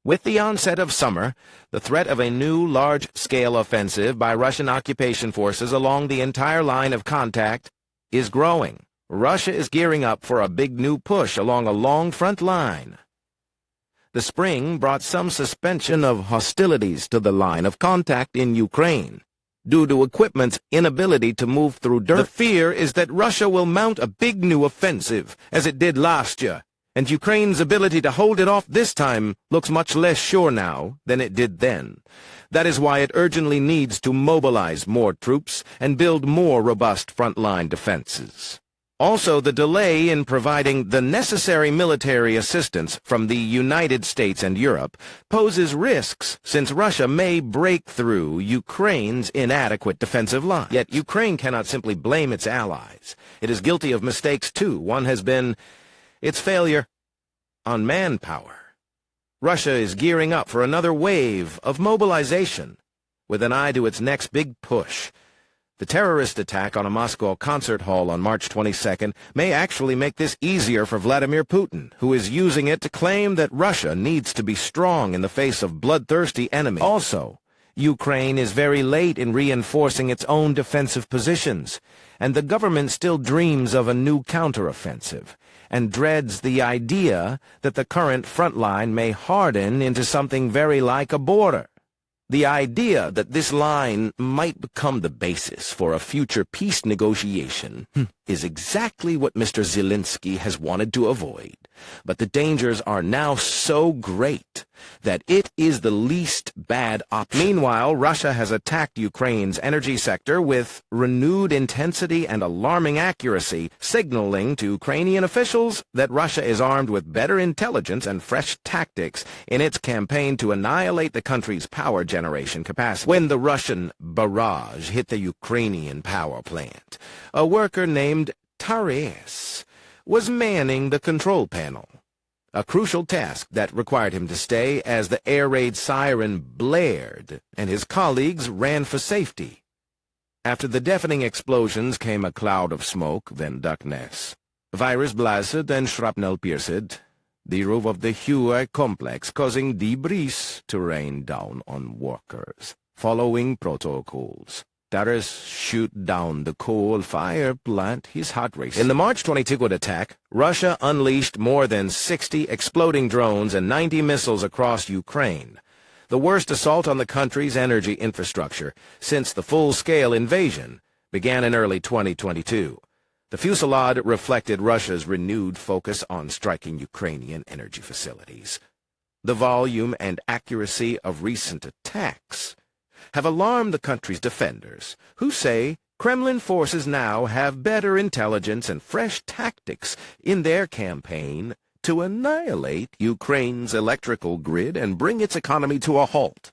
With the onset of summer, the threat of a new large-scale offensive by Russian occupation forces along the entire line of contact is growing. Russia is gearing up for a big new push along a long front line. The spring brought some suspension of hostilities to the line of contact in Ukraine, due to equipment's inability to move through dirt. The fear is that Russia will mount a big new offensive, as it did last year, and Ukraine's ability to hold it off this time looks much less sure now than it did then. That is why it urgently needs to mobilize more troops and build more robust frontline defenses. Also, the delay in providing the necessary military assistance from the United States and Europe poses risks, since Russia may break through Ukraine's inadequate defensive line. Yet Ukraine cannot simply blame its allies. It is guilty of mistakes too. One has been its failure on manpower. Russia is gearing up for another wave of mobilization, with an eye to its next big push. The terrorist attack on a Moscow concert hall on March 22nd may actually make this easier for Vladimir Putin, who is using it to claim that Russia needs to be strong in the face of bloodthirsty enemies. Also, Ukraine is very late in reinforcing its own defensive positions, and the government still dreams of a new counteroffensive, and dreads the idea that the current front line may harden into something very like a border. The idea that this line might become the basis for a future peace negotiation is exactly what Mr. Zelensky has wanted to avoid. But the dangers are now so great that it is the least bad option. Meanwhile, Russia has attacked Ukraine's energy sector with renewed intensity and alarming accuracy, signaling to Ukrainian officials that Russia is armed with better intelligence and fresh tactics in its campaign to annihilate the country's power generation capacity. When the Russian barrage hit the Ukrainian power plant, a worker named Taras was manning the control panel, a crucial task that required him to stay as the air raid siren blared and his colleagues ran for safety. After the deafening explosions came a cloud of smoke, then darkness. Virus blasted and shrapnel pierced the roof of the Kyiv complex, causing debris to rain down on workers. Following protocols, Taras shoot down the coal-fire plant, his heart racing. In the March 22 attack, Russia unleashed more than 60 exploding drones and 90 missiles across Ukraine, the worst assault on the country's energy infrastructure since the full-scale invasion began in early 2022. The fusillade reflected Russia's renewed focus on striking Ukrainian energy facilities. The volume and accuracy of recent attacks have alarmed the country's defenders, who say Kremlin forces now have better intelligence and fresh tactics in their campaign to annihilate Ukraine's electrical grid and bring its economy to a halt.